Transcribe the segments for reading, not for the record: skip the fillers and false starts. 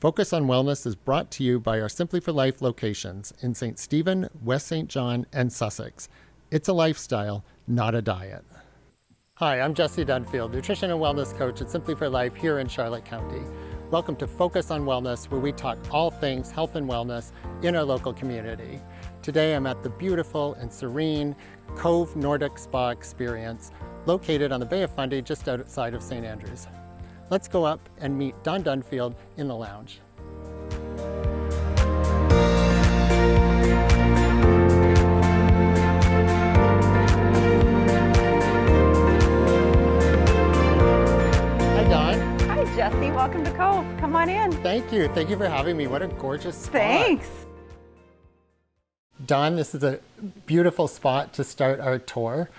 Focus on Wellness is brought to you by our Simply for Life locations in St. Stephen, West St. John, and Sussex. It's a lifestyle, not a diet. Hi, I'm Jesse Dunfield, nutrition and wellness coach at Simply for Life here in Charlotte County. Welcome to Focus on Wellness, where we talk all things health and wellness in our local community. Today I'm at the beautiful and serene Cove Nordic Spa experience located on the Bay of Fundy just outside of St. Andrews. Let's go up and meet Dawn Dunfield in the lounge. Hi, Dawn. Hi, Jesse. Welcome to Cove. Come on in. Thank you. Thank you for having me. What a gorgeous spot. Thanks. Dawn, this is a beautiful spot to start our tour.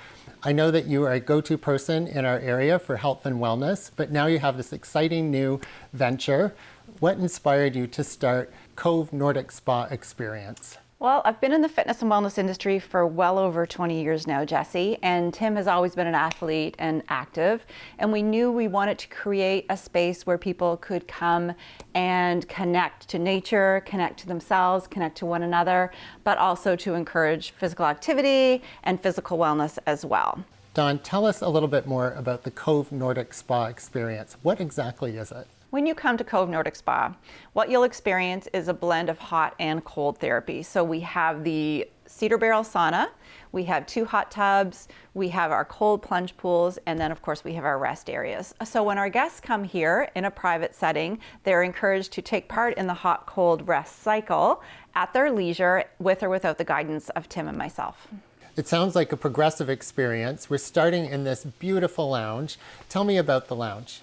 I know that you are a go-to person in our area for health and wellness, but now you have this exciting new venture. What inspired you to start Cove Nordic Spa experience? Well, I've been in the fitness and wellness industry for well over 20 years now, Jesse, and Tim has always been an athlete and active, and we knew we wanted to create a space where people could come and connect to nature, connect to themselves, connect to one another, but also to encourage physical activity and physical wellness as well. Dawn, tell us a little bit more about the Cove Nordic Spa experience. What exactly is it? When you come to Cove Nordic Spa, what you'll experience is a blend of hot and cold therapy. So we have the cedar barrel sauna, we have 2 hot tubs, we have our cold plunge pools, and then of course we have our rest areas. So when our guests come here in a private setting, they're encouraged to take part in the hot-cold rest cycle at their leisure with or without the guidance of Tim and myself. It sounds like a progressive experience. We're starting in this beautiful lounge. Tell me about the lounge.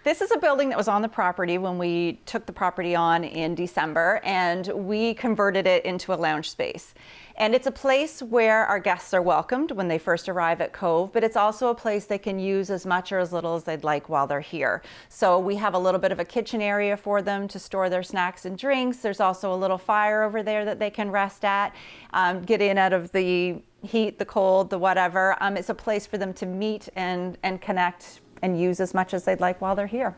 This is a building that was on the property when we took the property on in December, and we converted it into a lounge space. And it's a place where our guests are welcomed when they first arrive at Cove, but it's also a place they can use as much or as little as they'd like while they're here. So we have a little bit of a kitchen area for them to store their snacks and drinks. There's also a little fire over there that they can rest at, get in out of the heat, the cold, the whatever. It's a place for them to meet and connect and use as much as they'd like while they're here.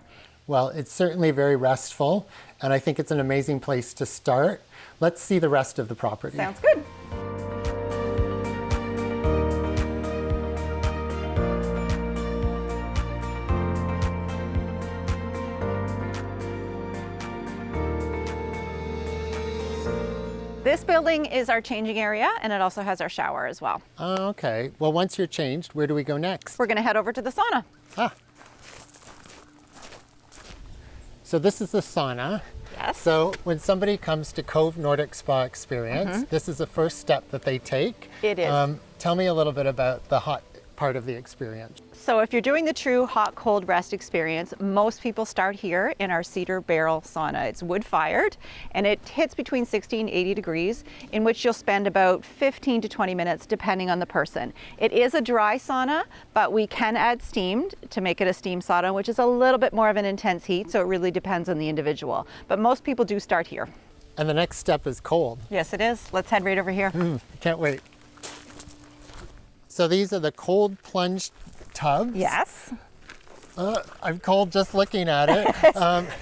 Well, it's certainly very restful, and I think it's an amazing place to start. Let's see the rest of the property. Sounds good. This building is our changing area, and it also has our shower as well. Okay. Well, once you're changed, where do we go next? We're going to head over to the sauna. So this is the sauna. Yes. So when somebody comes to Cove Nordic Spa experience, this is the first step that they take. It is. Tell me a little bit about the hot part of the experience. So if you're doing the true hot-cold rest experience, most people start here in our cedar barrel sauna. It's wood-fired, and it hits between 60 and 80 degrees, in which you'll spend about 15 to 20 minutes, depending on the person. It is a dry sauna, but we can add steamed to make it a steam sauna, which is a little bit more of an intense heat, so it really depends on the individual. But most people do start here. And the next step is cold. Yes, it is. Let's head right over here. Can't wait. So these are the cold plunge tubs. Yes. I'm cold just looking at it.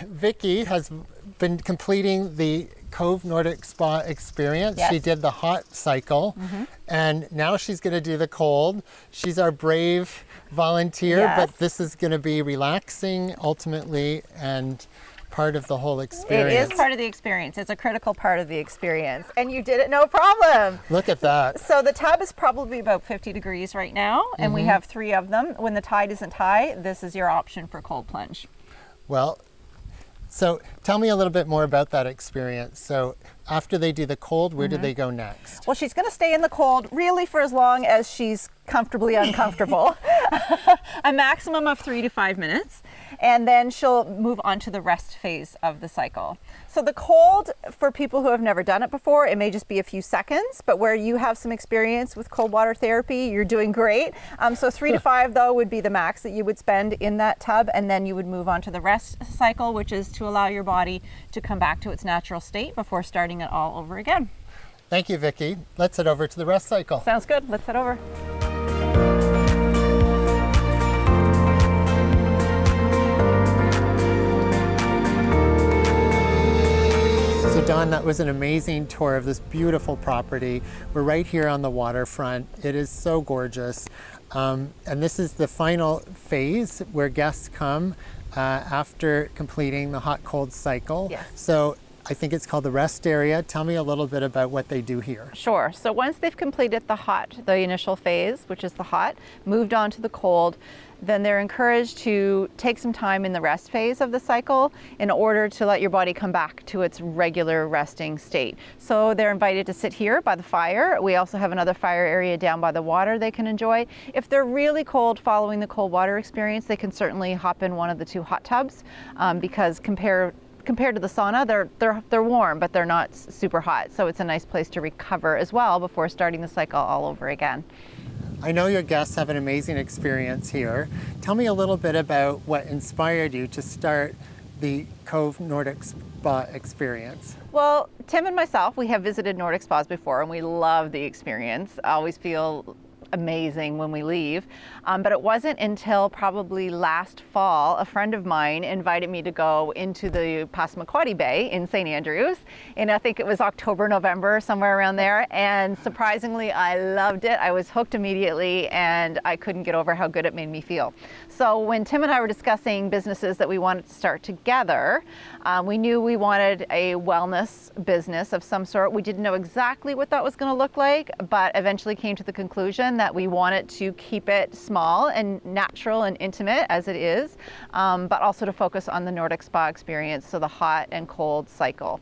Vicky has been completing the Cove Nordic Spa experience. Yes. She did the hot cycle, and now she's going to do the cold. She's our brave volunteer, Yes. but this is going to be relaxing ultimately and part of the whole experience. It is part of the experience. It's a critical part of the experience. And you did it no problem. Look at that. So the tub is probably about 50 degrees right now, and we have 3 of them. When the tide isn't high, this is your option for cold plunge. Well, so tell me a little bit more about that experience. So after they do the cold, where do they go next? Well, she's going to stay in the cold really for as long as she's comfortably uncomfortable. A maximum of 3 to 5 minutes. And then she'll move on to the rest phase of the cycle. So the cold, for people who have never done it before, it may just be a few seconds, but where you have some experience with cold water therapy, you're doing great. So 3 to 5 though would be the max that you would spend in that tub, and then you would move on to the rest cycle, which is to allow your body to come back to its natural state before starting it all over again. Thank you, Vicky. Let's head over to the rest cycle. Sounds good. Let's head over. So Dawn, that was an amazing tour of this beautiful property. We're right here on the waterfront. It is so gorgeous. And this is the final phase where guests come after completing the hot-cold cycle. Yes. So I think it's called the rest area. Tell me a little bit about what they do here. Sure. So once they've completed the initial phase, which is the hot, moved on to the cold, then they're encouraged to take some time in the rest phase of the cycle in order to let your body come back to its regular resting state. So they're invited to sit here by the fire. We also have another fire area down by the water they can enjoy. If they're really cold following the cold water experience, they can certainly hop in one of the 2 hot tubs because compared to the sauna, they're warm, but they're not super hot. So it's a nice place to recover as well before starting the cycle all over again. I know your guests have an amazing experience here. Tell me a little bit about what inspired you to start the Cove Nordic Spa experience. Well, Tim and myself, we have visited Nordic spas before and we love the experience. I always feel amazing when we leave. But it wasn't until probably last fall, a friend of mine invited me to go into the Passamaquoddy Bay in St. Andrews. And I think it was October, November, somewhere around there. And surprisingly, I loved it. I was hooked immediately and I couldn't get over how good it made me feel. So when Tim and I were discussing businesses that we wanted to start together, we knew we wanted a wellness business of some sort. We didn't know exactly what that was going to look like, but eventually came to the conclusion that we wanted to keep it small and natural and intimate as it is, but also to focus on the Nordic spa experience, so the hot and cold cycle,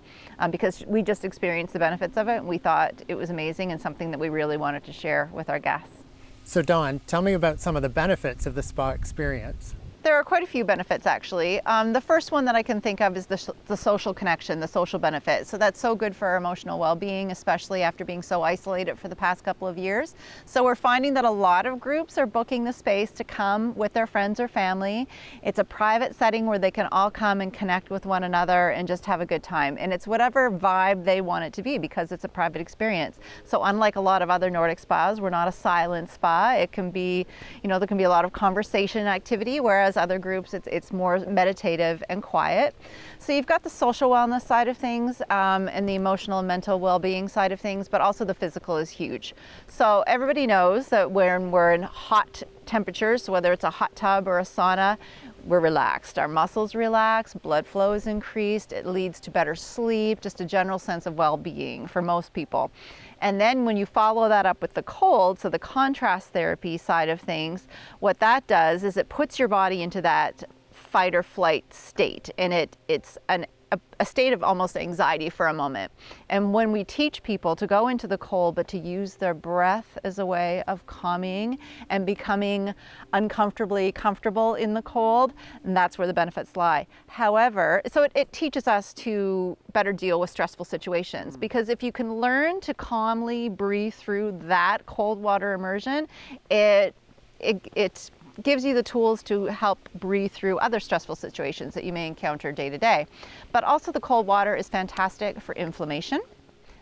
because we just experienced the benefits of it and we thought it was amazing and something that we really wanted to share with our guests. So Dawn, tell me about some of the benefits of the spa experience. There are quite a few benefits, actually. The first one that I can think of is the social connection, the social benefit. So that's so good for our emotional well-being, especially after being so isolated for the past couple of years. So we're finding that a lot of groups are booking the space to come with their friends or family. It's a private setting where they can all come and connect with one another and just have a good time. And it's whatever vibe they want it to be because it's a private experience. So unlike a lot of other Nordic spas, we're not a silent spa. It can be, there can be a lot of conversation activity, whereas other groups it's more meditative and quiet. So you've got the social wellness side of things and the emotional and mental well-being side of things, but also the physical is huge. So everybody knows that when we're in hot temperatures, so whether it's a hot tub or a sauna, we're relaxed. Our muscles relax, blood flow is increased, it leads to better sleep, just a general sense of well-being for most people. And then when you follow that up with the cold, so the contrast therapy side of things, what that does is it puts your body into that fight or flight state, and it's a state of almost anxiety for a moment. And when we teach people to go into the cold, but to use their breath as a way of calming and becoming uncomfortably comfortable in the cold, and that's where the benefits lie. However, so it teaches us to better deal with stressful situations, because if you can learn to calmly breathe through that cold water immersion, it gives you the tools to help breathe through other stressful situations that you may encounter day to day. But also the cold water is fantastic for inflammation.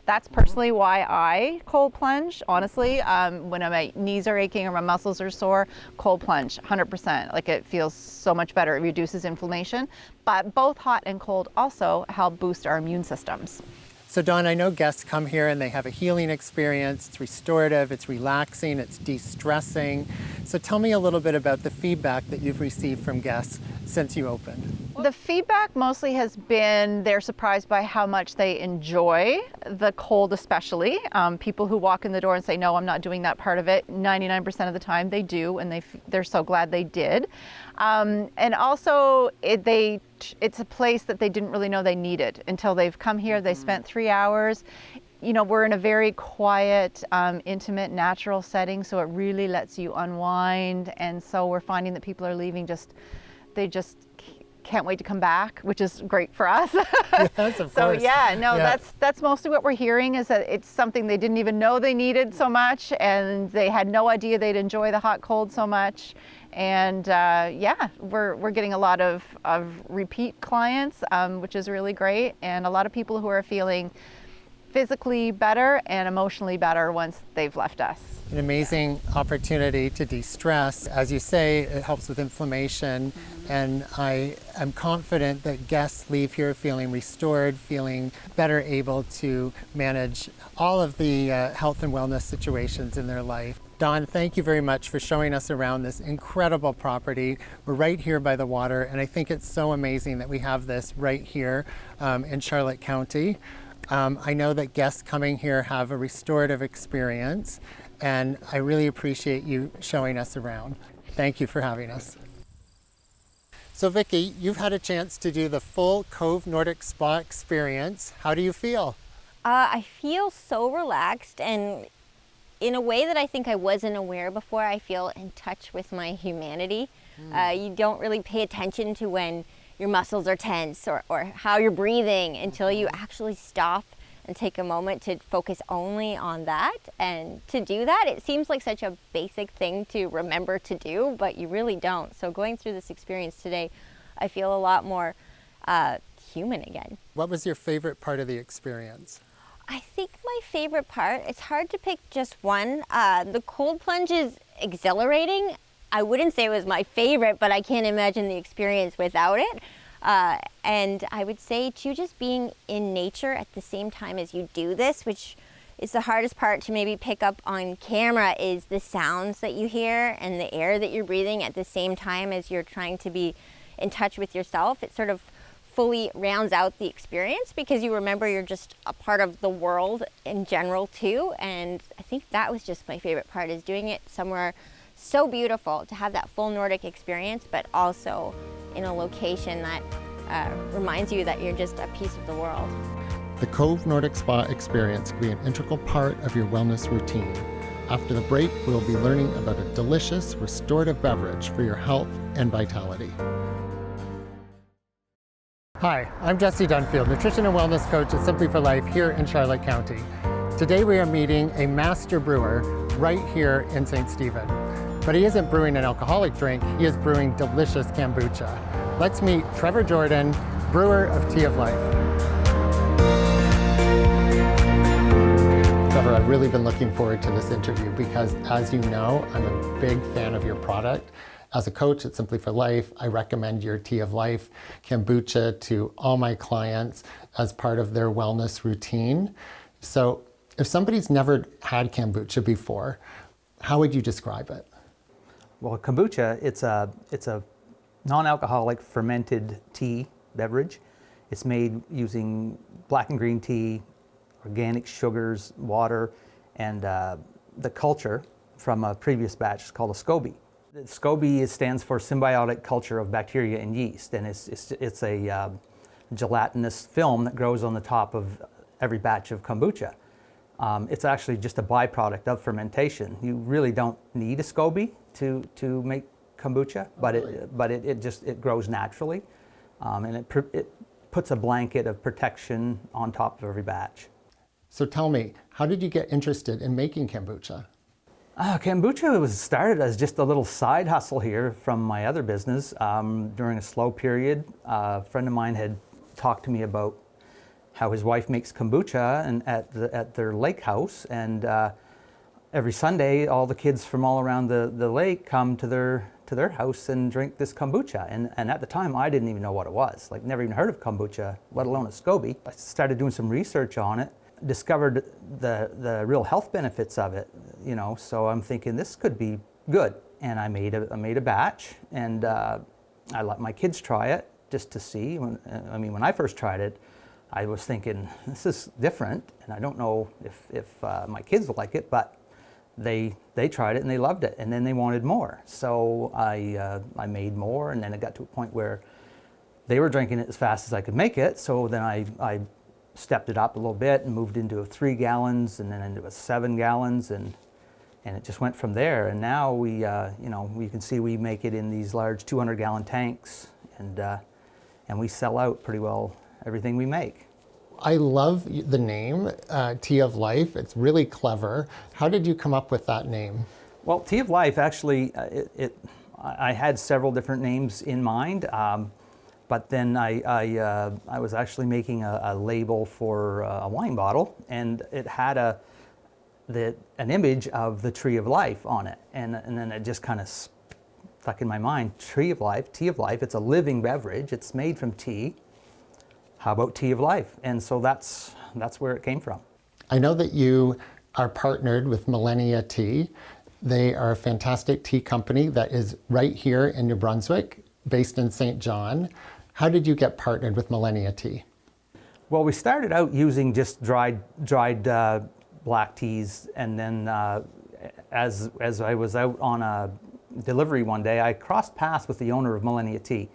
That's personally why I cold plunge, honestly. When my knees are aching or my muscles are sore, cold plunge, 100%. Like, it feels so much better. It reduces inflammation. But both hot and cold also help boost our immune systems. So Dawn, I know guests come here and they have a healing experience. It's restorative, it's relaxing, it's de-stressing. So tell me a little bit about the feedback that you've received from guests since you opened. The feedback mostly has been they're surprised by how much they enjoy the cold, especially. People who walk in the door and say, no, I'm not doing that part of it, 99% of the time they do, and they're so glad they did. And also, it's a place that they didn't really know they needed until they've come here. They spent 3 hours. We're in a very quiet, intimate, natural setting, so it really lets you unwind. And so we're finding that people are leaving they just can't wait to come back, which is great for us. Yes, of so course. That's mostly what we're hearing, is that it's something they didn't even know they needed so much, and they had no idea they'd enjoy the hot cold so much. And we're getting a lot of repeat clients, which is really great, and a lot of people who are feeling physically better and emotionally better once they've left us. An amazing opportunity to de-stress. As you say, it helps with inflammation, and I am confident that guests leave here feeling restored, feeling better able to manage all of the health and wellness situations in their life. Dawn, thank you very much for showing us around this incredible property. We're right here by the water, and I think it's so amazing that we have this right here in Charlotte County. I know that guests coming here have a restorative experience, and I really appreciate you showing us around. Thank you for having us. So Vicki, you've had a chance to do the full Cove Nordic Spa experience. How do you feel? I feel so relaxed, and in a way that I think I wasn't aware before. I feel in touch with my humanity. You don't really pay attention to when your muscles are tense or how you're breathing until you actually stop and take a moment to focus only on that. And to do that, it seems like such a basic thing to remember to do, but you really don't. So going through this experience today, I feel a lot more human again. What was your favorite part of the experience? I think my favorite part, it's hard to pick just one. The cold plunge is exhilarating. I wouldn't say it was my favorite, but I can't imagine the experience without it. And I would say too, just being in nature at the same time as you do this, which is the hardest part to maybe pick up on camera, is the sounds that you hear and the air that you're breathing at the same time as you're trying to be in touch with yourself. It sort of fully rounds out the experience because you remember you're just a part of the world in general too. And I think that was just my favorite part, is doing it somewhere so beautiful, to have that full Nordic experience, but also in a location that reminds you that you're just a piece of the world. The Cove Nordic Spa experience can be an integral part of your wellness routine. After the break, we'll be learning about a delicious restorative beverage for your health and vitality. Hi, I'm Jesse Dunfield, nutrition and wellness coach at Simply for Life here in Charlotte County. Today we are meeting a master brewer right here in St. Stephen. But he isn't brewing an alcoholic drink, he is brewing delicious kombucha. Let's meet Trevor Jordan, brewer of Tea of Life. Trevor, I've really been looking forward to this interview because, as you know, I'm a big fan of your product. As a coach at Simply for Life, I recommend your Tea of Life kombucha to all my clients as part of their wellness routine. So if somebody's never had kombucha before, how would you describe it? Well, kombucha, it's a non-alcoholic fermented tea beverage. It's made using black and green tea, organic sugars, water, and the culture from a previous batch is called a SCOBY. The SCOBY stands for symbiotic culture of bacteria and yeast, and it's a gelatinous film that grows on the top of every batch of kombucha. It's actually just a byproduct of fermentation. You really don't need a SCOBY to make kombucha, but it grows naturally, and it puts a blanket of protection on top of every batch. So tell me, how did you get interested in making kombucha? Kombucha was started as just a little side hustle here from my other business. During a slow period, a friend of mine had talked to me about how his wife makes kombucha and at their lake house, and every Sunday all the kids from all around the lake come to their house and drink this kombucha. And at the time I didn't even know what it was, like never even heard of kombucha, let alone a SCOBY. I started doing some research on it, discovered the real health benefits of it, you know, so I'm thinking this could be good. And I made a batch, and I let my kids try it just to see. When I first tried it, I was thinking, this is different, and I don't know if my kids will like it, but they tried it and they loved it, and then they wanted more. So I made more, and then it got to a point where they were drinking it as fast as I could make it. So then I stepped it up a little bit and moved into 3 gallons, and then into 7 gallons, and it just went from there. And now we, you can see we make it in these large 200-gallon tanks, and we sell out pretty well everything we make. I love the name, Tea of Life. It's really clever. How did you come up with that name? Well, Tea of Life, actually, I had several different names in mind. But then I was actually making a label for a wine bottle, and it had an image of the tree of life on it, and then it just kind of stuck in my mind. Tree of life, tea of life. It's a living beverage. It's made from tea. How about tea of life? And so that's where it came from. I know that you are partnered with Millennia Tea. They are a fantastic tea company that is right here in New Brunswick, based in St. John. How did you get partnered with Millennia Tea? Well, we started out using just dried black teas, and then as I was out on a delivery one day, I crossed paths with the owner of Millennia Tea,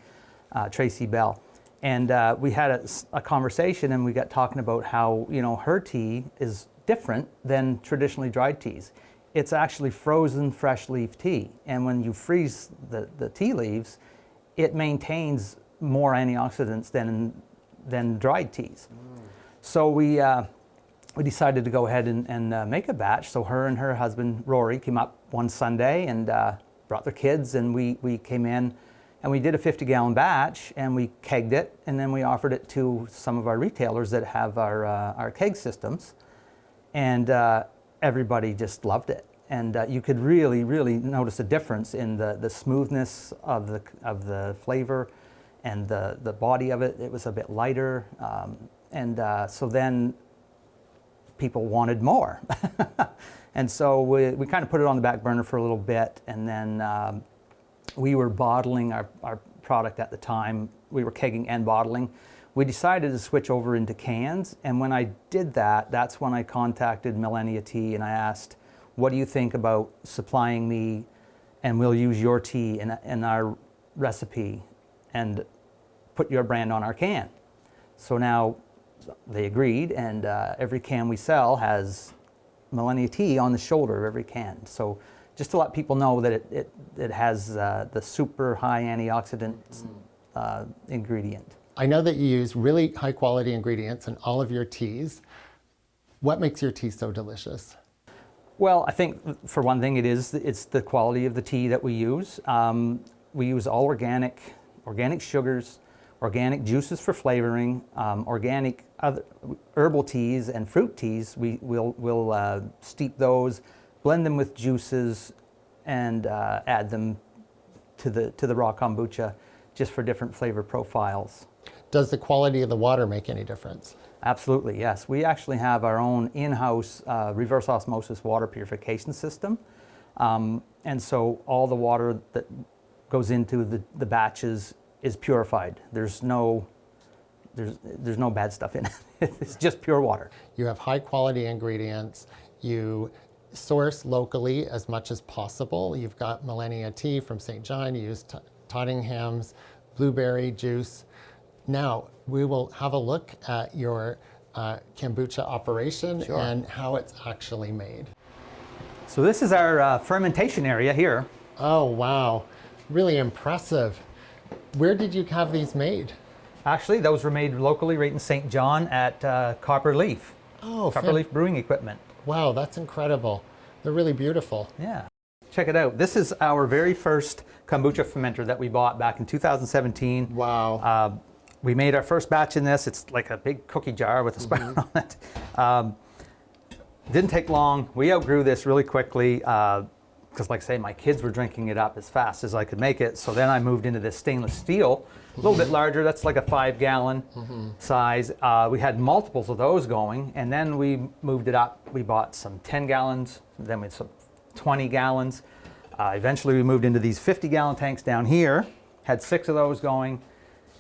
Tracy Bell, and we had a conversation, and we got talking about how, you know, her tea is different than traditionally dried teas. It's actually frozen fresh leaf tea, and when you freeze the tea leaves, it maintains more antioxidants than dried teas. So we decided to go ahead and make a batch. So her and her husband Rory came up one Sunday and brought their kids, and we came in and we did a 50-gallon batch, and we kegged it, and then we offered it to some of our retailers that have our keg systems, and everybody just loved it. And you could really notice a difference in the smoothness of the flavor and the body of it. It was a bit lighter, so then people wanted more. And so we kind of put it on the back burner for a little bit, and then we were bottling our product at the time. We were kegging and bottling. We decided to switch over into cans, and when I did that, that's when I contacted Millennia Tea and I asked, what do you think about supplying me, and we'll use your tea in our recipe and put your brand on our can? So now they agreed, and every can we sell has Millennia Tea on the shoulder of every can. So just to let people know that it has the super high antioxidant ingredient. I know that you use really high quality ingredients in all of your teas. What makes your tea so delicious? Well, I think for one thing, it's the quality of the tea that we use. We use all organic sugars, organic juices for flavoring, organic other herbal teas and fruit teas. We'll steep those, blend them with juices, and add them to the raw kombucha, just for different flavor profiles. Does the quality of the water make any difference? Absolutely, yes. We actually have our own in-house reverse osmosis water purification system. And so all the water that goes into the batches is purified. There's no bad stuff in it. It's just pure water. You have high quality ingredients. You source locally as much as possible. You've got Millennia Tea from St. John. You use Tottingham's blueberry juice. Now, we will have a look at your kombucha operation. Sure. And how it's actually made. So this is our fermentation area here. Oh, wow. Really impressive. Where did you have these made? Actually, those were made locally right in St. John at Copper Leaf. Oh, Copper Leaf Brewing Equipment. Wow, that's incredible. They're really beautiful. Yeah. Check it out. This is our very first kombucha fermenter that we bought back in 2017. Wow. We made our first batch in this. It's like a big cookie jar with a spout on it. Didn't take long. We outgrew this really quickly because, like I say, my kids were drinking it up as fast as I could make it. So then I moved into this stainless steel, a little bit larger. That's like a 5-gallon size. We had multiples of those going, and then we moved it up. We bought some 10 gallons, then we had some 20 gallons. Eventually we moved into these 50-gallon tanks down here, had 6 of those going,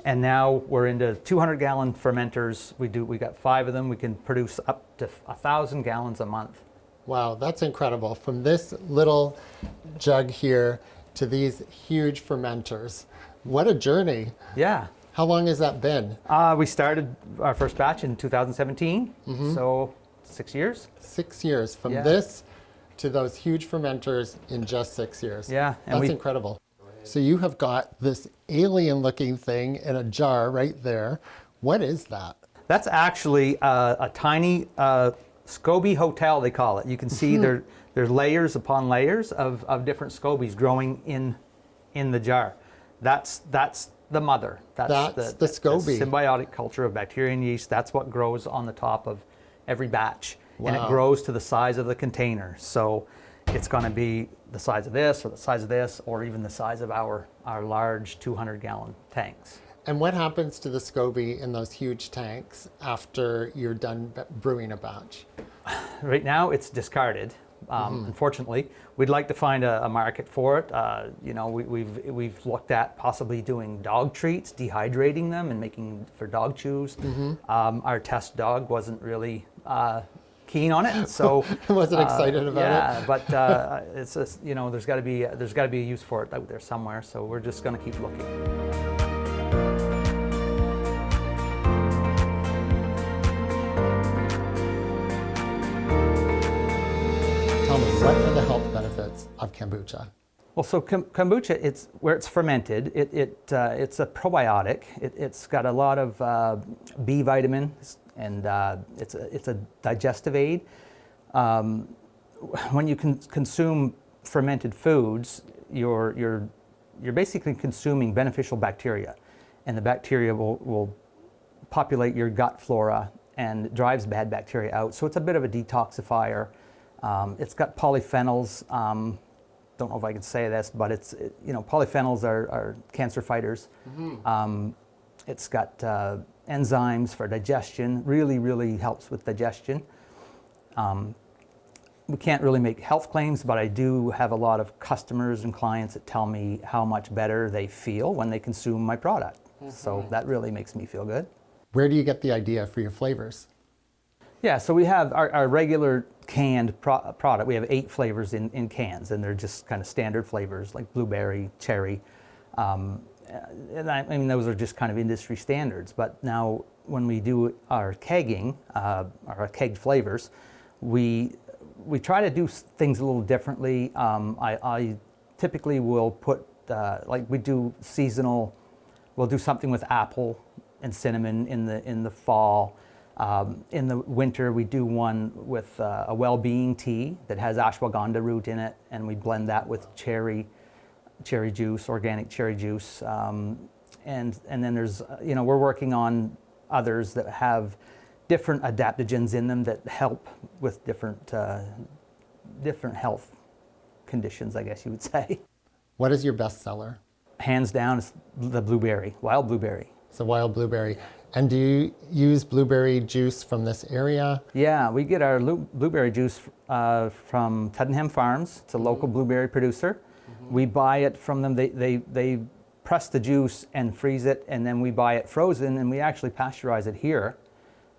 and now we're into 200-gallon fermenters. We got 5 of them. We can produce up to 1,000 gallons a month. Wow, that's incredible. From this little jug here to these huge fermenters. What a journey. Yeah. How long has that been? We started our first batch in 2017, so 6 years. 6 years, from this to those huge fermenters in just 6 years. Yeah. And that's incredible. So you have got this alien-looking thing in a jar right there. What is that? That's actually a tiny SCOBY hotel, they call it. You can see there's layers upon layers of different SCOBYs growing in the jar. That's the mother. That's the SCOBY. The symbiotic culture of bacteria and yeast. That's what grows on the top of every batch. And it Wow. grows to the size of the container. So it's going to be the size of this, or the size of this, or even the size of our large 200-gallon tanks. And what happens to the SCOBY in those huge tanks after you're done brewing a batch? Right now, it's discarded. Unfortunately, we'd like to find a market for it. We've looked at possibly doing dog treats, dehydrating them, and making for dog chews. Our test dog wasn't really keen on it, so Wasn't excited about it. But it's just, there's got to be a use for it out there somewhere. So we're just going to keep looking. Tell me, what are the health benefits of kombucha? Well, so kombucha, it's where it's fermented. It's a probiotic. It's got a lot of B vitamins, and it's a digestive aid. When you consume fermented foods, you're basically consuming beneficial bacteria, and the bacteria will populate your gut flora and drives bad bacteria out. So it's a bit of a detoxifier. It's got polyphenols. Don't know if I can say this, but polyphenols are cancer fighters. It's got enzymes for digestion. Really helps with digestion. We can't really make health claims, but I do have a lot of customers and clients that tell me how much better they feel when they consume my product. So that really makes me feel good. Where do you get the idea for your flavors? Yeah, so we have our regular canned product. We have 8 flavors in cans, and they're just kind of standard flavors like blueberry, cherry. And I mean, those are just kind of industry standards. But now when we do our kegging, our kegged flavors, we try to do things a little differently. I typically will put, like we do seasonal, we'll do something with apple and cinnamon in the fall. In the winter, we do one with a well-being tea that has ashwagandha root in it, and we blend that with cherry juice, organic cherry juice. And then there's, we're working on others that have different adaptogens in them that help with different health conditions, I guess you would say. What is your best seller? Hands down, it's the blueberry, wild blueberry. It's a wild blueberry. And do you use blueberry juice from this area? Yeah, we get our blueberry juice from Tuddenham Farms. It's a local blueberry producer. We buy it from them. They press the juice and freeze it, and then we buy it frozen, and we actually pasteurize it here.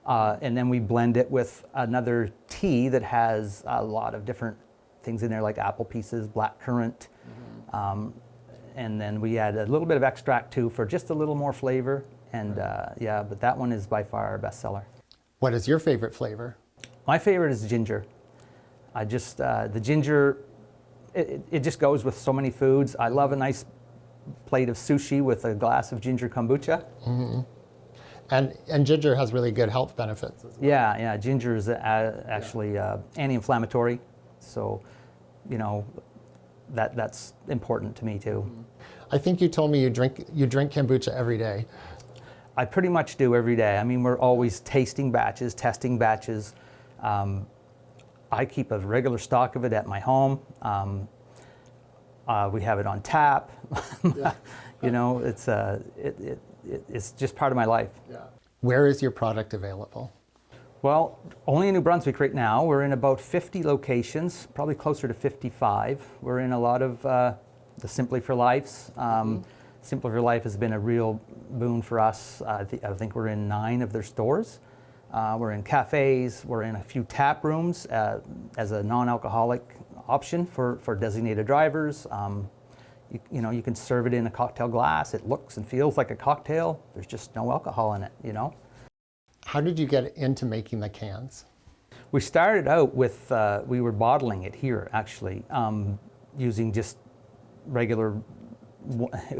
And then we blend it with another tea that has a lot of different things in there, like apple pieces, black currant. And then we add a little bit of extract too for just a little more flavor. And but that one is by far our best seller. What is your favorite flavor? My favorite is ginger. I just, the ginger, it just goes with so many foods. I love a nice plate of sushi with a glass of ginger kombucha. And ginger has really good health benefits as well. Yeah, ginger is actually anti-inflammatory. So, that's important to me too. I think you told me you drink kombucha every day. I pretty much do every day. I mean, we're always tasting batches, testing batches. I keep a regular stock of it at my home. We have it on tap. Yeah. It's just part of my life. Yeah. Where is your product available? Well, only in New Brunswick right now. We're in about 50 locations, probably closer to 55. We're in a lot of the Simply for Lifes. Simply for Life has been a real boon for us. I think we're in 9 of their stores. We're in cafes. We're in a few tap rooms as a non-alcoholic option for designated drivers. You can serve it in a cocktail glass. It looks and feels like a cocktail. There's just no alcohol in it, How did you get into making the cans? We started out with, we were bottling it here actually, using just regular,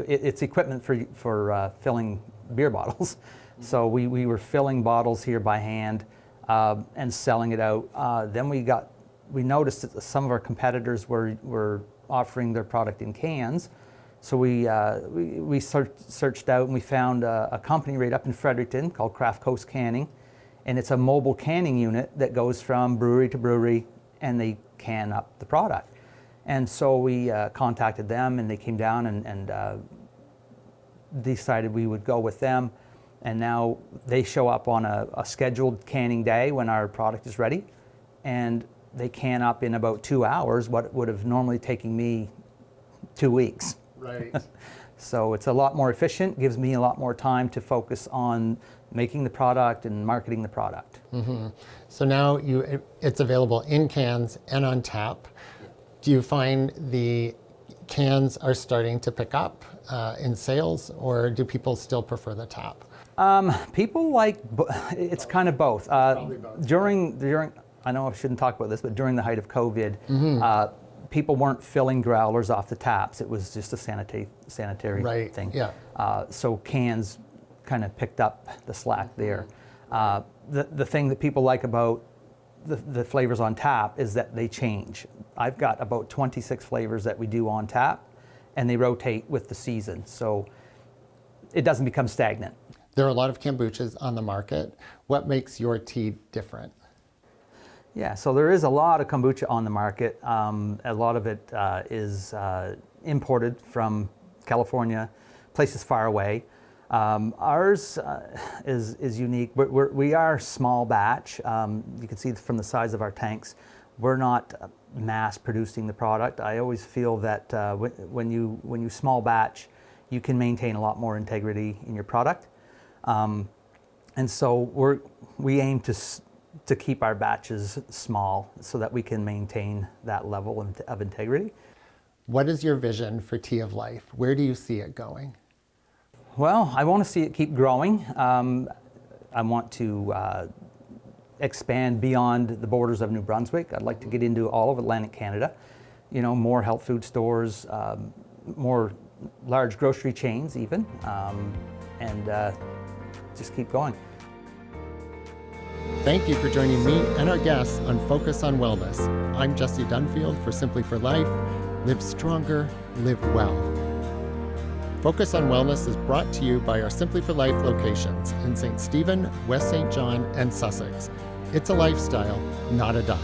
it's equipment for filling beer bottles. So we were filling bottles here by hand and selling it out. Then we noticed that some of our competitors were offering their product in cans. So we searched out and we found a company right up in Fredericton called Craft Coast Canning, and it's a mobile canning unit that goes from brewery to brewery, and they can up the product. And so we contacted them, and they came down and decided we would go with them. And now they show up on a scheduled canning day when our product is ready, and they can up in about 2 hours what would have normally taken me 2 weeks. Right. So it's a lot more efficient, gives me a lot more time to focus on making the product and marketing the product. Mm-hmm. So now it's available in cans and on tap. Do you find the cans are starting to pick up in sales, or do people still prefer the tap? People like, it's kind of both. During, I know I shouldn't talk about this, but during the height of COVID, people weren't filling growlers off the taps. It was just a sanitary thing. Yeah. So cans kind of picked up the slack there. The thing that people like about the flavors on tap is that they change. I've got about 26 flavors that we do on tap, and they rotate with the season. So it doesn't become stagnant. There are a lot of kombuchas on the market. What makes your tea different? Yeah, so there is a lot of kombucha on the market. A lot of it is imported from California, places far away. Ours is unique. We are small batch. You can see from the size of our tanks, we're not mass producing the product. I always feel that when you small batch, you can maintain a lot more integrity in your product. And so we aim to keep our batches small so that we can maintain that level of integrity. What is your vision for Tea of Life? Where do you see it going? Well, I want to see it keep growing. I want to expand beyond the borders of New Brunswick. I'd like to get into all of Atlantic Canada. You know, more health food stores, more large grocery chains even, and just keep going. Thank you for joining me and our guests on Focus on Wellness. I'm Jesse Dunfield for Simply for Life. Live stronger, live well. Focus on Wellness is brought to you by our Simply for Life locations in St. Stephen, West St. John, and Sussex. It's a lifestyle, not a diet.